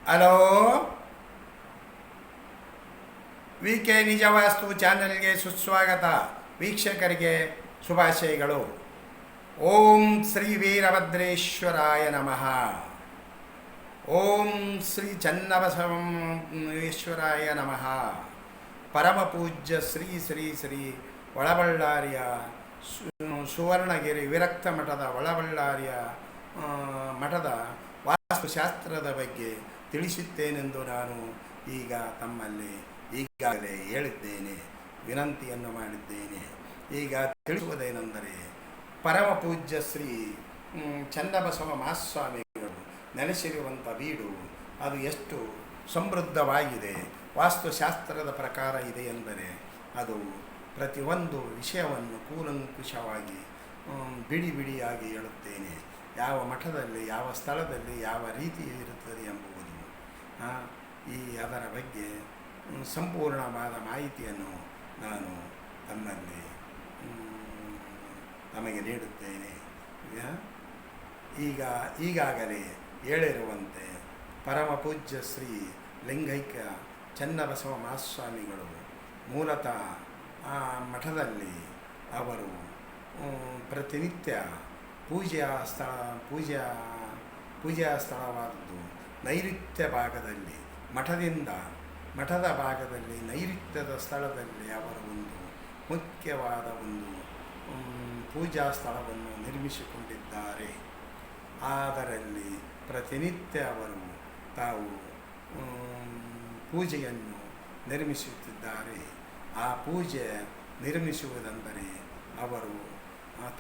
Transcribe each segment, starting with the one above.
Hello, V K ನಿಜವಾಸ್ತು ಚಾನೆಲ್ಗೆ ಸುಸ್ವಾಗತ. ವೀಕ್ಷಕರಿಗೆ ಶುಭಾಶಯಗಳು. ಓಂ ಶ್ರೀ ವೀರಭದ್ರೇಶ್ವರಾಯ ನಮಃ. ಓಂ ಶ್ರೀ ಚನ್ನಬಸವೇಶ್ವರಾಯ ನಮಃ. ಪರಮ ಪೂಜ್ಯ ಶ್ರೀ ಶ್ರೀ ಶ್ರೀ ಒಳಬಳ್ಳಾರಿಯ ಸುವರ್ಣಗಿರಿ ವಿರಕ್ತ ಮಠದ ಒಳಬಳ್ಳಾರಿಯ ಮಠದ ವಾಸ್ತುಶಾಸ್ತ್ರದ ಬಗ್ಗೆ ತಿಳಿಸುತ್ತೇನೆಂದು ನಾನು ಈಗ ತಮ್ಮಲ್ಲಿ ಈಗಾಗಲೇ ಹೇಳಿದ್ದೇನೆ, ವಿನಂತಿಯನ್ನು ಮಾಡಿದ್ದೇನೆ. ಈಗ ತಿಳಿಸುವುದೇನೆಂದರೆ, ಪರಮ ಪೂಜ್ಯ ಶ್ರೀ ಚನ್ನಬಸವ ಮಹಾಸ್ವಾಮಿಗಳು ನೆಲೆಸಿರುವಂಥ ಬೀಡು ಅದು ಎಷ್ಟು ಸಮೃದ್ಧವಾಗಿದೆ, ವಾಸ್ತುಶಾಸ್ತ್ರದ ಪ್ರಕಾರ ಇದೆ ಎಂದರೆ ಅದು ಪ್ರತಿಯೊಂದು ವಿಷಯವನ್ನು ಕೂಲಂಕುಷವಾಗಿ ಬಿಡಿ ಬಿಡಿಯಾಗಿ ಹೇಳುತ್ತೇನೆ. ಯಾವ ಮಠದಲ್ಲಿ, ಯಾವ ಸ್ಥಳದಲ್ಲಿ, ಯಾವ ರೀತಿ ಇರುತ್ತದೆ ಎಂಬುವುದು ಅದರ ಬಗ್ಗೆ ಸಂಪೂರ್ಣವಾದ ಮಾಹಿತಿಯನ್ನು ನಾನು ತಮಗೆ ನೀಡುತ್ತೇನೆ. ಈಗಾಗಲೇ ಹೇಳಿರುವಂತೆ ಪರಮ ಪೂಜ್ಯ ಶ್ರೀ ಲಿಂಗೈಕ್ಯ ಚನ್ನಬಸವ ಮಹಾಸ್ವಾಮಿಗಳು ಮೂಲತಃ ಆ ಮಠದಲ್ಲಿ ಅವರು ಪ್ರತಿನಿತ್ಯ ಪೂಜಾ ಸ್ಥಳವಾದದ್ದು ನೈಋತ್ಯ ಭಾಗದಲ್ಲಿ, ಮಠದ ಭಾಗದಲ್ಲಿ ನೈಋತ್ಯದ ಸ್ಥಳದಲ್ಲಿ ಅವರು ಒಂದು ಮುಖ್ಯವಾದ ಒಂದು ಪೂಜಾ ಸ್ಥಳವನ್ನು ನಿರ್ಮಿಸಿಕೊಂಡಿದ್ದಾರೆ. ಅದರಲ್ಲಿ ಪ್ರತಿನಿತ್ಯ ಅವರು ತಾವು ಪೂಜೆಯನ್ನು ನಿರ್ಮಿಸುತ್ತಿದ್ದಾರೆ. ಆ ಪೂಜೆ ನಿರ್ಮಿಸುವುದೆಂದರೆ, ಅವರು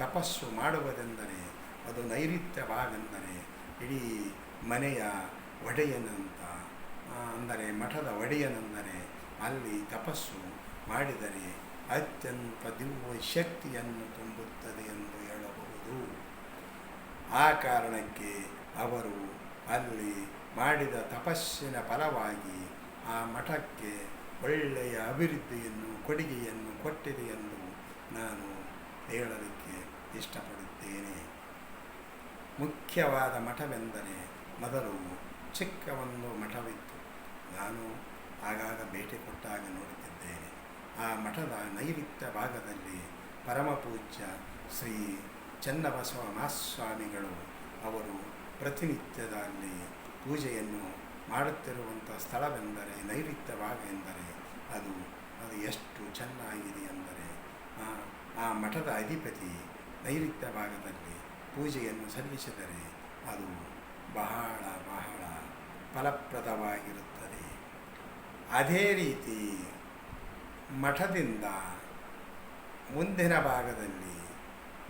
ತಪಸ್ಸು ಮಾಡುವುದೆಂದರೆ ಅದು ನೈಋತ್ಯ ಭಾಗವೆಂದರೆ ಇಡೀ ಮನೆಯ ಒಡೆಯನಂತ, ಅಂದರೆ ಮಠದ ಒಡೆಯನೆಂದರೆ ಅಲ್ಲಿ ತಪಸ್ಸು ಮಾಡಿದರೆ ಅತ್ಯಂತ ದಿವ್ಯ ಶಕ್ತಿಯನ್ನು ತುಂಬುತ್ತದೆ ಎಂದು ಹೇಳಬಹುದು. ಆ ಕಾರಣಕ್ಕೆ ಅವರು ಅಲ್ಲಿ ಮಾಡಿದ ತಪಸ್ಸಿನ ಫಲವಾಗಿ ಆ ಮಠಕ್ಕೆ ಒಳ್ಳೆಯ ಅಭಿವೃದ್ಧಿಯನ್ನು, ಕೊಡುಗೆಯನ್ನು ಕೊಟ್ಟಿದೆ ಎಂದು ನಾನು ಹೇಳಲಿಕ್ಕೆ ಇಷ್ಟಪಡುತ್ತೇನೆ. ಮುಖ್ಯವಾದ ಮಠವೆಂದರೆ, ಮೊದಲು ಚಿಕ್ಕ ಒಂದು ಮಠವಿತ್ತು. ನಾನು ಆಗಾಗ ಭೇಟಿ ಕೊಟ್ಟಾಗ ನೋಡುತ್ತಿದ್ದೇನೆ. ಆ ಮಠದ ನೈಋತ್ಯ ಭಾಗದಲ್ಲಿ ಪರಮ ಪೂಜ್ಯ ಶ್ರೀ ಚನ್ನಬಸವ ಮಹಾಸ್ವಾಮಿಗಳು ಅವರು ಪ್ರತಿನಿತ್ಯದಲ್ಲಿ ಪೂಜೆಯನ್ನು ಮಾಡುತ್ತಿರುವಂಥ ಸ್ಥಳವೆಂದರೆ, ನೈಋತ್ಯ ಭಾಗ ಎಂದರೆ ಅದು ಎಷ್ಟು ಚೆನ್ನಾಗಿದೆ ಎಂದರೆ, ಆ ಮಠದ ಅಧಿಪತಿ ನೈಋತ್ಯ ಭಾಗದಲ್ಲಿ ಪೂಜೆಯನ್ನು ಸಲ್ಲಿಸಿದರೆ ಅದು ಬಹಳ ಬಹಳ ಫಲಪ್ರದವಾಗಿರುತ್ತದೆ. ಅದೇ ರೀತಿ ಮಠದಿಂದ ಮುಂದಿನ ಭಾಗದಲ್ಲಿ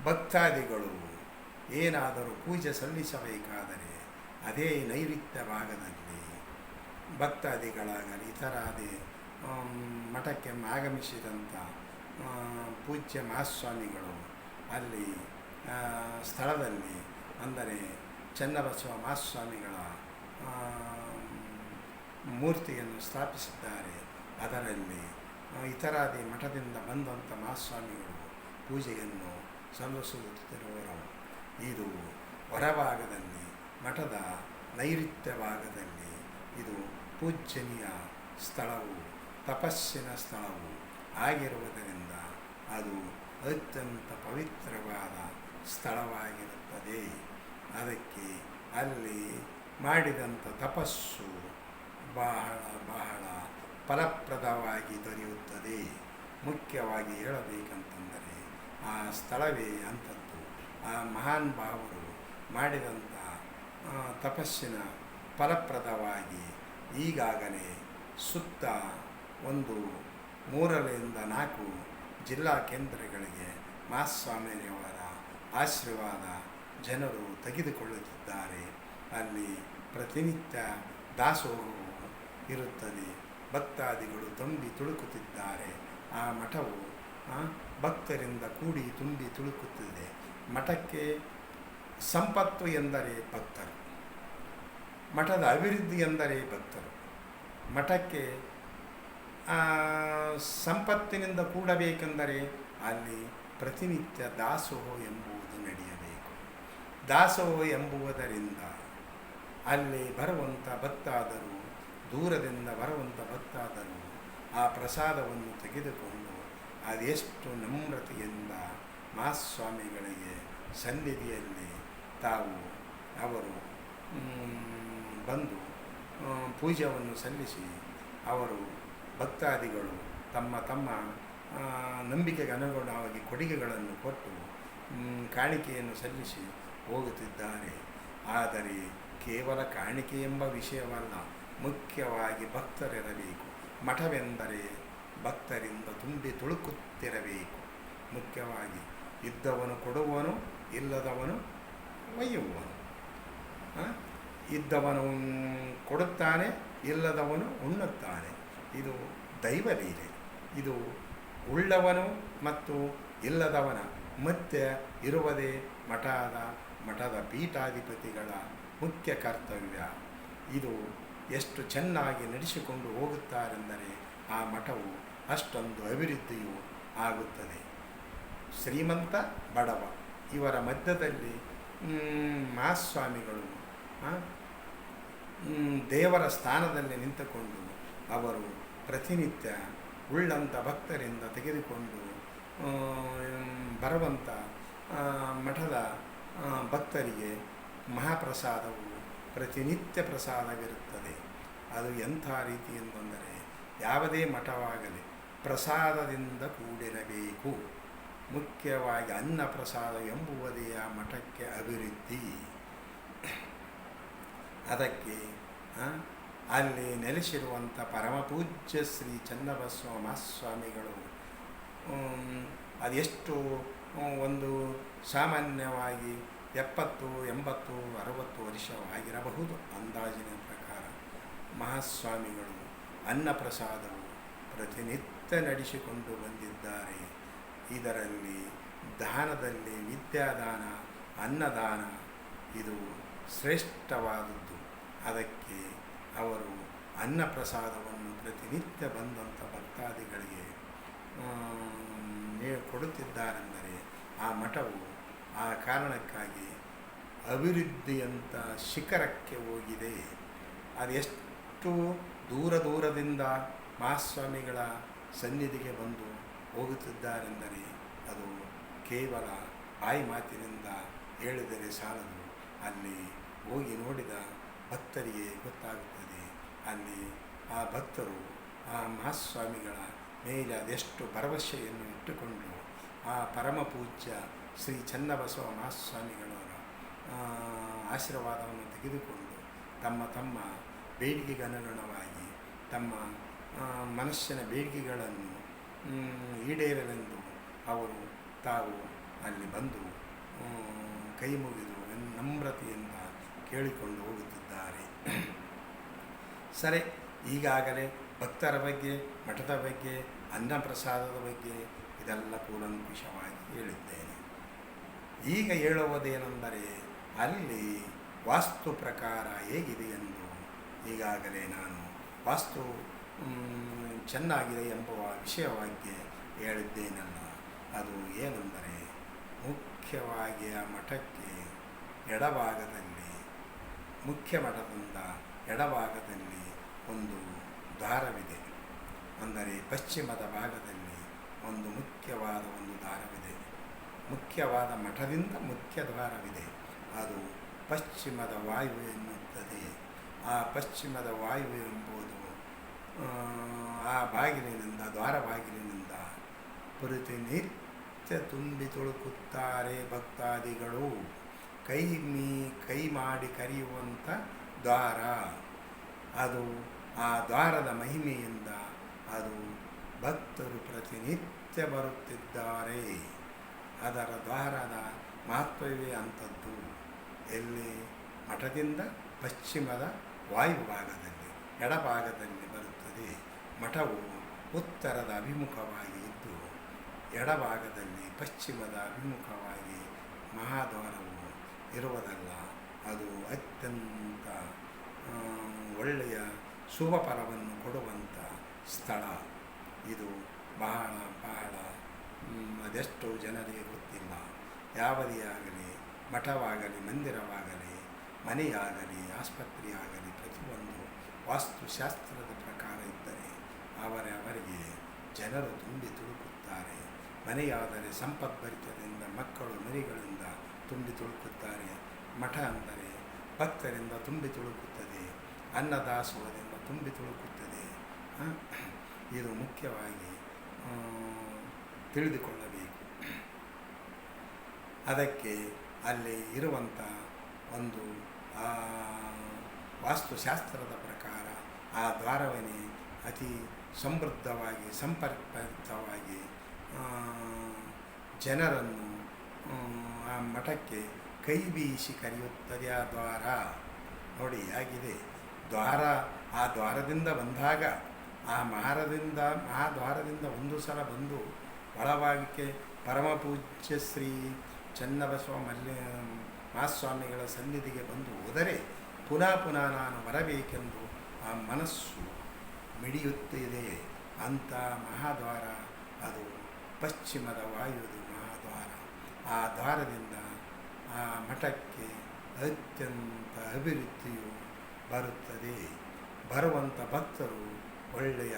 ಭಕ್ತಾದಿಗಳು ಏನಾದರೂ ಪೂಜೆ ಸಲ್ಲಿಸಬೇಕಾದರೆ ಅದೇ ನೈಋತ್ಯ ಭಾಗದಲ್ಲಿ ಭಕ್ತಾದಿಗಳಾಗಲಿ ಇತರಾದಿ ಮಠಕ್ಕೆ ಆಗಮಿಸಿದಂಥ ಪೂಜ್ಯ ಮಹಾಸ್ವಾಮಿಗಳು ಅಲ್ಲಿ ಸ್ಥಳದಲ್ಲಿ, ಅಂದರೆ ಚನ್ನಬಸವ ಮಹಾಸ್ವಾಮಿಗಳ ಮೂರ್ತಿಯನ್ನು ಸ್ಥಾಪಿಸಿದ್ದಾರೆ. ಅದರಲ್ಲಿ ಇತರಾದಿ ಮಠದಿಂದ ಬಂದಂಥ ಮಹಾಸ್ವಾಮಿಗಳು ಪೂಜೆಯನ್ನು ಸಲ್ಲಿಸುತ್ತಿರುವರು. ಇದು ಹೊರಭಾಗದಲ್ಲಿ, ಮಠದ ನೈಋತ್ಯ ಭಾಗದಲ್ಲಿ ಇದು ಪೂಜ್ಯನೀಯ ಸ್ಥಳವು, ತಪಸ್ಸಿನ ಸ್ಥಳವು ಆಗಿರುವುದರಿಂದ ಅದು ಅತ್ಯಂತ ಪವಿತ್ರವಾದ ಸ್ಥಳವಾಗಿರುತ್ತದೆ. ಅದಕ್ಕೆ ಅಲ್ಲಿ ಮಾಡಿದಂಥ ತಪಸ್ಸು ಬಹಳ ಬಹಳ ಫಲಪ್ರದವಾಗಿ ದೊರೆಯುತ್ತದೆ. ಮುಖ್ಯವಾಗಿ ಹೇಳಬೇಕಂತಂದರೆ ಆ ಸ್ಥಳವೇ ಅಂಥದ್ದು. ಆ ಮಹಾನ್ ಭಾವರು ಮಾಡಿದಂಥ ತಪಸ್ಸಿನ ಫಲಪ್ರದವಾಗಿ ಈಗಾಗಲೇ ಸುತ್ತ ಒಂದು 3-4 ಜಿಲ್ಲಾ ಕೇಂದ್ರಗಳಿಗೆ ಮಹಾಸ್ವಾಮಿಯವರ ಆಶೀರ್ವಾದ ಜನರು ತೆಗೆದುಕೊಳ್ಳುತ್ತಿದ್ದಾರೆ. ಅಲ್ಲಿ ಪ್ರತಿನಿತ್ಯ ದಾಸೋಹವು ಇರುತ್ತದೆ. ಭಕ್ತಾದಿಗಳು ತುಂಬಿ ತುಳುಕುತ್ತಿದ್ದಾರೆ. ಆ ಮಠವು ಭಕ್ತರಿಂದ ಕೂಡಿ ತುಂಬಿ ತುಳುಕುತ್ತಿದೆ. ಮಠಕ್ಕೆ ಸಂಪತ್ತು ಎಂದರೆ ಭಕ್ತರು, ಮಠದ ಅಭಿವೃದ್ಧಿ ಎಂದರೆ ಭಕ್ತರು. ಮಠಕ್ಕೆ ಸಂಪತ್ತಿನಿಂದ ಕೂಡಬೇಕೆಂದರೆ ಅಲ್ಲಿ ಪ್ರತಿನಿತ್ಯ ದಾಸೋಹ ಎಂಬುವುದು ನಡೆಯಬೇಕು. ದಾಸೋಹ ಎಂಬುವುದರಿಂದ ಅಲ್ಲಿ ಬರುವಂಥ ಭಕ್ತಾದರು, ದೂರದಿಂದ ಬರುವಂಥ ಭಕ್ತಾದರು ಆ ಪ್ರಸಾದವನ್ನು ತೆಗೆದುಕೊಂಡು ಅದೆಷ್ಟು ನಮ್ರತೆಯಿಂದ ಮಹಾಸ್ವಾಮಿಗಳಿಗೆ ಸನ್ನಿಧಿಯಲ್ಲಿ ತಾವು ಅವರು ಬಂದು ಪೂಜೆಯನ್ನು ಸಲ್ಲಿಸಿ ಅವರು ಭಕ್ತಾದಿಗಳು ತಮ್ಮ ತಮ್ಮ ನಂಬಿಕೆಗೆ ಅನುಗುಣವಾಗಿ ಕೊಡುಗೆಗಳನ್ನು ಕೊಟ್ಟು ಕಾಣಿಕೆಯನ್ನು ಸಲ್ಲಿಸಿ ಹೋಗುತ್ತಿದ್ದಾರೆ. ಆದರೆ ಕೇವಲ ಕಾಣಿಕೆ ಎಂಬ ವಿಷಯವಲ್ಲ, ಮುಖ್ಯವಾಗಿ ಭಕ್ತರಿರಬೇಕು. ಮಠವೆಂದರೆ ಭಕ್ತರಿಂದ ತುಂಬಿ ತುಳುಕುತ್ತಿರಬೇಕು. ಮುಖ್ಯವಾಗಿ ಇದ್ದವನು ಕೊಡುವನು, ಇಲ್ಲದವನು ಒಯ್ಯುವನು. ಇದ್ದವನು ಕೊಡುತ್ತಾನೆ, ಇಲ್ಲದವನು ಉಣ್ಣುತ್ತಾನೆ. ಇದು ದೈವಲೀಲೆ. ಇದು ಉಳ್ಳವನು ಮತ್ತು ಇಲ್ಲದವನ ಮಧ್ಯೆ ಇರುವುದೇ ಮಠದ ಪೀಠಾಧಿಪತಿಗಳ ಮುಖ್ಯ ಕರ್ತವ್ಯ. ಇದು ಎಷ್ಟು ಚೆನ್ನಾಗಿ ನಡೆಸಿಕೊಂಡು ಹೋಗುತ್ತಾರೆಂದರೆ ಆ ಮಠವು ಅಷ್ಟೊಂದು ಅಭಿವೃದ್ಧಿಯೂ ಆಗುತ್ತದೆ. ಶ್ರೀಮಂತ ಬಡವ ಇವರ ಮಧ್ಯದಲ್ಲಿ ಮಹಾಸ್ವಾಮಿಗಳು ದೇವರ ಸ್ಥಾನದಲ್ಲಿ ನಿಂತುಕೊಂಡು ಅವರು ಪ್ರತಿನಿತ್ಯ ಉಳ್ಳಂಥ ಭಕ್ತರಿಂದ ತೆಗೆದುಕೊಂಡು ಬರುವಂಥ ಮಠದ ಭಕ್ತರಿಗೆ ಮಹಾಪ್ರಸಾದವು ಪ್ರತಿನಿತ್ಯ ಪ್ರಸಾದವಿರುತ್ತದೆ. ಅದು ಎಂಥ ರೀತಿ ಎಂದರೆ ಯಾವುದೇ ಮಠವಾಗಲಿ ಪ್ರಸಾದದಿಂದ ಕೂಡಿರಬೇಕು. ಮುಖ್ಯವಾಗಿ ಅನ್ನ ಪ್ರಸಾದ ಎಂಬುವುದೇ ಆ ಮಠಕ್ಕೆ ಅಭಿವೃದ್ಧಿ. ಅದಕ್ಕೆ ಅಲ್ಲಿ ನೆಲೆಸಿರುವಂಥ ಪರಮಪೂಜ್ಯ ಶ್ರೀ ಚನ್ನಬಸವ ಮಹಾಸ್ವಾಮಿಗಳು ಅದೆಷ್ಟು ಒಂದು ಸಾಮಾನ್ಯವಾಗಿ 70, 80, 60 ವರ್ಷವಾಗಿರಬಹುದು ಅಂದಾಜಿನ ಪ್ರಕಾರ. ಮಹಾಸ್ವಾಮಿಗಳು ಅನ್ನಪ್ರಸಾದವು ಪ್ರತಿನಿತ್ಯ ನಡೆಸಿಕೊಂಡು ಬಂದಿದ್ದಾರೆ. ಇದರಲ್ಲಿ ದಾನದಲ್ಲಿ ವಿದ್ಯಾದಾನ, ಅನ್ನದಾನ ಇದು ಶ್ರೇಷ್ಠವಾದದ್ದು. ಅದಕ್ಕೆ ಅವರು ಅನ್ನಪ್ರಸಾದವನ್ನು ಪ್ರತಿನಿತ್ಯ ಬಂದಂಥ ಭಕ್ತಾದಿಗಳಿಗೆ ಕೊಡುತ್ತಿದ್ದಾರೆಂದರೆ ಆ ಮಠವು ಆ ಕಾರಣಕ್ಕಾಗಿ ಅಭಿವೃದ್ಧಿಯಂಥ ಶಿಖರಕ್ಕೆ ಹೋಗಿದೆ. ಅದೆಷ್ಟು ದೂರದಿಂದ ಮಹಾಸ್ವಾಮಿಗಳ ಸನ್ನಿಧಿಗೆ ಬಂದು ಹೋಗುತ್ತಿದ್ದಾರೆಂದರೆ ಅದು ಕೇವಲ ಬಾಯಿ ಮಾತಿನಿಂದ ಹೇಳಿದರೆ ಸಾಲದು. ಅಲ್ಲಿ ಹೋಗಿ ನೋಡಿದ ಭಕ್ತರಿಗೆ ಗೊತ್ತಾಗುತ್ತದೆ. ಅಲ್ಲಿ ಆ ಭಕ್ತರು ಆ ಮಹಾಸ್ವಾಮಿಗಳ ಮೇಲೆ ಅದೆಷ್ಟು ಭರವಸೆಯನ್ನು ಇಟ್ಟುಕೊಂಡು ಆ ಪರಮಪೂಜ್ಯ ಶ್ರೀ ಚನ್ನಬಸವ ಮಹಾಸ್ವಾಮಿಗಳವರ ಆಶೀರ್ವಾದವನ್ನು ತೆಗೆದುಕೊಂಡು ತಮ್ಮ ಬೇಡಿಕೆಗೆ ಅನುಗುಣವಾಗಿ ತಮ್ಮ ಮನಸ್ಸಿನ ಬೇಡಿಕೆಗಳನ್ನು ಈಡೇರಲೆಂದು ಅವರು ತಾವು ಅಲ್ಲಿ ಬಂದು ಕೈ ಮುಗಿದು ನಮ್ರತೆಯಿಂದ ಕೇಳಿಕೊಂಡು ಹೋಗುತ್ತಿದ್ದಾರೆ. ಸರಿ, ಈಗಾಗಲೇ ಭಕ್ತರ ಬಗ್ಗೆ, ಮಠದ ಬಗ್ಗೆ, ಅನ್ನಪ್ರಸಾದದ ಬಗ್ಗೆ ಇದೆಲ್ಲ ಕೂಲಂಕುಷವಾಗಿ ಹೇಳಿದ್ದೇನೆ. ಈಗ ಹೇಳುವುದೇನೆಂದರೆ ಅಲ್ಲಿ ವಾಸ್ತು ಪ್ರಕಾರ ಹೇಗಿದೆ ಎಂದು ಈಗಾಗಲೇ ನಾನು ವಾಸ್ತು ಚೆನ್ನಾಗಿದೆ ಎಂಬುವ ವಿಷಯವಾಗಿ ಹೇಳಿದ್ದೇನಲ್ಲ. ಅದು ಏನೆಂದರೆ ಮುಖ್ಯವಾಗಿ ಆ ಮಠಕ್ಕೆ ಎಡಭಾಗದಲ್ಲಿ, ಮುಖ್ಯ ಮಠದಿಂದ ಎಡಭಾಗದಲ್ಲಿ ಒಂದು ದ್ವಾರವಿದೆ. ಅಂದರೆ ಪಶ್ಚಿಮದ ಭಾಗದಲ್ಲಿ ಒಂದು ಮುಖ್ಯವಾದ ಒಂದು ದ್ವಾರವಿದೆ. ಮುಖ್ಯವಾದ ಮಠದಿಂದ ಮುಖ್ಯ ದ್ವಾರವಿದೆ. ಅದು ಪಶ್ಚಿಮದ ವಾಯು ಎನ್ನುತ್ತದೆ. ಆ ಪಶ್ಚಿಮದ ವಾಯು ಎಂಬುದು ಆ ಬಾಗಿಲಿನಿಂದ, ದ್ವಾರ ಬಾಗಿಲಿನಿಂದ ಪ್ರತಿನಿತ್ಯ ತುಂಬಿ ತುಳುಕುತ್ತಾರೆ ಭಕ್ತಾದಿಗಳು. ಕೈ ಮಾಡಿ ಕರೆಯುವಂಥ ದ್ವಾರ ಅದು. ಆ ದ್ವಾರದ ಮಹಿಮೆಯಿಂದ ಅದು ಭಕ್ತರು ಪ್ರತಿನಿತ್ಯ ಬರುತ್ತಿದ್ದಾರೆ. ಅದರ ದ್ವಾರದ ಮಹತ್ವವೇ ಅಂಥದ್ದು. ಎಲ್ಲಿ ಮಠದಿಂದ ಪಶ್ಚಿಮದ ವಾಯುಭಾಗದಲ್ಲಿ ಎಡಭಾಗದಲ್ಲಿ ಬರುತ್ತದೆ. ಮಠವು ಉತ್ತರದ ಅಭಿಮುಖವಾಗಿ ಇದ್ದು ಎಡಭಾಗದಲ್ಲಿ ಪಶ್ಚಿಮದ ಅಭಿಮುಖವಾಗಿ ಮಹಾದ್ವಾರವು ಇರುವುದಲ್ಲ. ಅದು ಅತ್ಯಂತ ಒಳ್ಳೆಯ ಶುಭ ಫಲವನ್ನು ಕೊಡುವಂಥ ಸ್ಥಳ. ಇದು ಬಹಳ ಅದೆಷ್ಟೋ ಜನರಿಗೆ ಗೊತ್ತಿಲ್ಲ. ಯಾವುದೇ ಆಗಲಿ, ಮಠವಾಗಲಿ ಮಂದಿರವಾಗಲಿ ಮನೆಯಾಗಲಿ ಆಸ್ಪತ್ರೆಯಾಗಲಿ ಪ್ರತಿಯೊಂದು ವಾಸ್ತುಶಾಸ್ತ್ರದ ಪ್ರಕಾರ ಇದ್ದರೆ ಅವರಿಗೆ ಜನರು ತುಂಬಿ ತುಳುಕುತ್ತಾರೆ. ಮನೆಯಾದರೆ ಸಂಪದ್ಭರಿತದಿಂದ ಮಕ್ಕಳು ಮರಿಗಳಿಂದ ತುಂಬಿ ತುಳುಕುತ್ತಾರೆ. ಮಠ ಅಂದರೆ ಭಕ್ತರಿಂದ ತುಂಬಿ ತುಳುಕುತ್ತದೆ. ಅನ್ನದಾಸೋಹದಿಂದ ತುಂಬಿ ತುಳುಕುತ್ತದೆ. ಇದು ಮುಖ್ಯವಾಗಿ ತಿಳಿದುಕೊಳ್ಳಬೇಕು. ಅದಕ್ಕೆ ಅಲ್ಲಿ ಇರುವಂಥ ಒಂದು ವಾಸ್ತುಶಾಸ್ತ್ರದ ಪ್ರಕಾರ ಆ ದ್ವಾರವನ್ನೇ ಅತಿ ಸಮೃದ್ಧವಾಗಿ ಸಂಪರ್ಕವಾಗಿ ಜನರನ್ನು ಆ ಮಠಕ್ಕೆ ಕೈ ಬೀಸಿ ಕರೆಯುತ್ತದೆ. ಆ ದ್ವಾರ ನೋಡಿ ಹೇಗಿದೆ. ಆ ದ್ವಾರದಿಂದ ಬಂದಾಗ ಆ ಮಹಾದ್ವಾರದಿಂದ ಒಂದು ಸಲ ಬಂದು ಒಳಭಾಗಕ್ಕೆ ಪರಮಪೂಜ್ಯ ಶ್ರೀ ಚನ್ನಬಸವ ಮಹಾಸ್ವಾಮಿಗಳ ಸನ್ನಿಧಿಗೆ ಬಂದು ಹೋದರೆ ಪುನಃ ನಾನು ಬರಬೇಕೆಂದು ಆ ಮನಸ್ಸು ಮಿಡಿಯುತ್ತಿದೆ. ಅಂಥ ಮಹಾದ್ವಾರ ಅದು ಪಶ್ಚಿಮದ ವಾಯುವುದು ಮಹಾದ್ವಾರ. ಆ ದ್ವಾರದಿಂದ ಆ ಮಠಕ್ಕೆ ಅತ್ಯಂತ ಅಭಿವೃದ್ಧಿಯು ಬರುತ್ತದೆ. ಬರುವಂಥ ಭಕ್ತರು ಒಳ್ಳೆಯ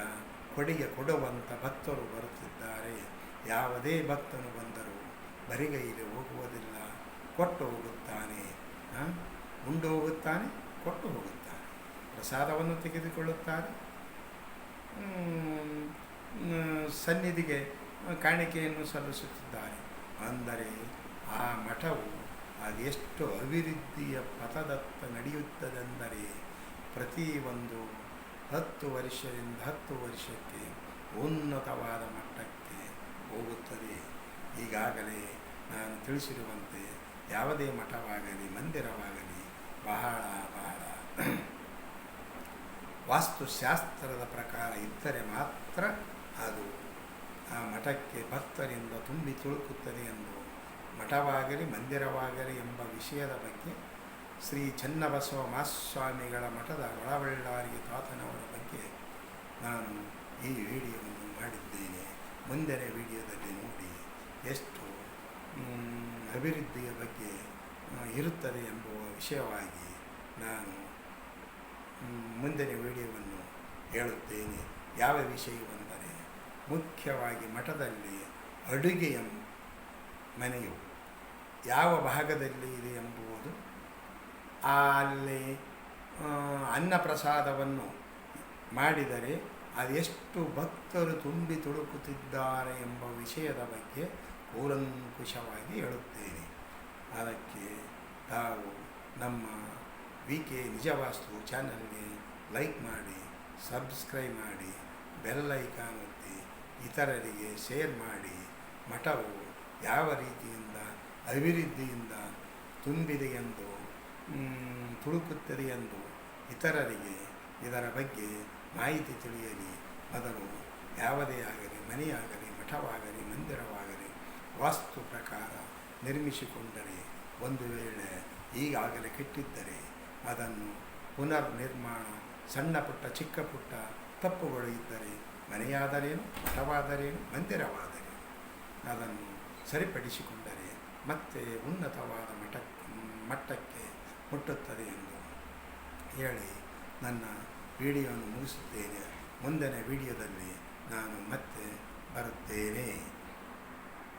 ಕೊಡುಗೆ ಕೊಡುವಂಥ ಭಕ್ತರು ಬರುತ್ತಿದ್ದಾರೆ. ಯಾವುದೇ ಭಕ್ತನು ಬಂದರೂ ಬರಿಗೈಲಿ ಹೋಗುವುದಿಲ್ಲ, ಕೊಟ್ಟು ಹೋಗುತ್ತಾನೆ. ಉಂಡು ಹೋಗುತ್ತಾನೆ, ಕೊಟ್ಟು ಹೋಗುತ್ತಾನೆ. ಪ್ರಸಾದವನ್ನು ತೆಗೆದುಕೊಳ್ಳುತ್ತಾರೆ, ಸನ್ನಿಧಿಗೆ ಕಾಣಿಕೆಯನ್ನು ಸಲ್ಲಿಸುತ್ತಿದ್ದಾರೆ. ಅಂದರೆ ಆ ಮಠವು ಅದೆಷ್ಟು ಅಭಿವೃದ್ಧಿಯ ಪಥದತ್ತ ನಡೆಯುತ್ತದೆಂದರೆ ಪ್ರತಿಯೊಂದು 10 ವರ್ಷದಿಂದ 10 ವರ್ಷಕ್ಕೆ ಉನ್ನತವಾದ ಮಟ್ಟಕ್ಕೆ ಹೋಗುತ್ತದೆ. ಈಗಾಗಲೇ ನಾನು ತಿಳಿಸಿರುವಂತೆ ಯಾವುದೇ ಮಠವಾಗಲಿ ಮಂದಿರವಾಗಲಿ ಬಹಳ ವಾಸ್ತುಶಾಸ್ತ್ರದ ಪ್ರಕಾರ ಇದ್ದರೆ ಮಾತ್ರ ಅದು ಆ ಮಠಕ್ಕೆ ಭಕ್ತರಿಂದ ತುಂಬಿ ತುಳುಕುತ್ತದೆ ಎಂದು ಮಠವಾಗಲಿ ಮಂದಿರವಾಗಲಿ ಎಂಬ ವಿಷಯದ ಬಗ್ಗೆ ಶ್ರೀ ಚನ್ನಬಸವ ಮಹಾಸ್ವಾಮಿಗಳ ಮಠದ ಒಳಬಳ್ಳಾರಿ ತಾತನವರ ಬಗ್ಗೆ ನಾನು ಈ ವಿಡಿಯೋವನ್ನು ಮಾಡಿದ್ದೇನೆ. ಮುಂದಿನ ವಿಡಿಯೋದಲ್ಲಿ ನೋಡಿ ಎಷ್ಟು ಅಭಿವೃದ್ಧಿಯ ಬಗ್ಗೆ ಇರುತ್ತದೆ ಎಂಬುವ ವಿಷಯವಾಗಿ ನಾನು ಮುಂದಿನ ವಿಡಿಯೋವನ್ನು ಹೇಳುತ್ತೇನೆ. ಯಾವ ವಿಷಯವೆಂದರೆ ಮುಖ್ಯವಾಗಿ ಮಠದಲ್ಲಿ ಅಡುಗೆಯ ಮನೆಯು ಯಾವ ಭಾಗದಲ್ಲಿ ಇದೆ ಎಂಬುದು, ಅಲ್ಲಿ ಅನ್ನಪ್ರಸಾದವನ್ನು ಮಾಡಿದರೆ ಅದೆಷ್ಟು ಭಕ್ತರು ತುಂಬಿ ತುಳುಕುತ್ತಿದ್ದಾರೆ ಎಂಬ ವಿಷಯದ ಬಗ್ಗೆ ಕೂಲಂಕುಷವಾಗಿ ಹೇಳುತ್ತೇನೆ. ಅದಕ್ಕೆ ತಾವು ನಮ್ಮ VK ನಿಜವಾಸ್ತು ಚಾನಲ್ಗೆ ಲೈಕ್ ಮಾಡಿ, ಸಬ್ಸ್ಕ್ರೈಬ್ ಮಾಡಿ, ಬೆಲ್ ಐಕಾನ್ ಒತ್ತಿ ಇತರರಿಗೆ ಶೇರ್ ಮಾಡಿ. ಮಠವು ಯಾವ ರೀತಿಯಿಂದ ಅಭಿವೃದ್ಧಿಯಿಂದ ತುಂಬಿದೆ ಎಂದು ತುಳುಕುತ್ತದೆ ಎಂದು ಇತರರಿಗೆ ಇದರ ಬಗ್ಗೆ ಮಾಹಿತಿ ತಿಳಿಯಲಿ. ಮೊದಲು ಯಾವುದೇ ಆಗಲಿ ಮನೆಯಾಗಲಿ ಮಠವಾಗಲಿ ಮಂದಿರವಾಗಲಿ ವಾಸ್ತು ಪ್ರಕಾರ ನಿರ್ಮಿಸಿಕೊಂಡರೆ, ಒಂದು ವೇಳೆ ಈಗಾಗಲೇ ಕೆಟ್ಟಿದ್ದರೆ ಅದನ್ನು ಪುನರ್ ನಿರ್ಮಾಣ, ಸಣ್ಣ ಪುಟ್ಟ ಚಿಕ್ಕ ಪುಟ್ಟ ತಪ್ಪುಗಳು ಇದ್ದರೆ ಮನೆಯಾದರೇನು ಮಠವಾದರೇನು ಮಂದಿರವಾದರೇನು ಅದನ್ನು ಸರಿಪಡಿಸಿಕೊಂಡರೆ ಮತ್ತೆ ಉನ್ನತವಾದ ಮಟ್ಟಕ್ಕೆ ಮುಟ್ಟುತ್ತದೆ ಎಂದು ಹೇಳಿ ನನ್ನ ವಿಡಿಯೋವನ್ನು ಮುಗಿಸುತ್ತೇನೆ. ಮುಂದಿನ ವಿಡಿಯೋದಲ್ಲಿ ನಾನು ಮತ್ತೆ ಬರುತ್ತೇನೆ.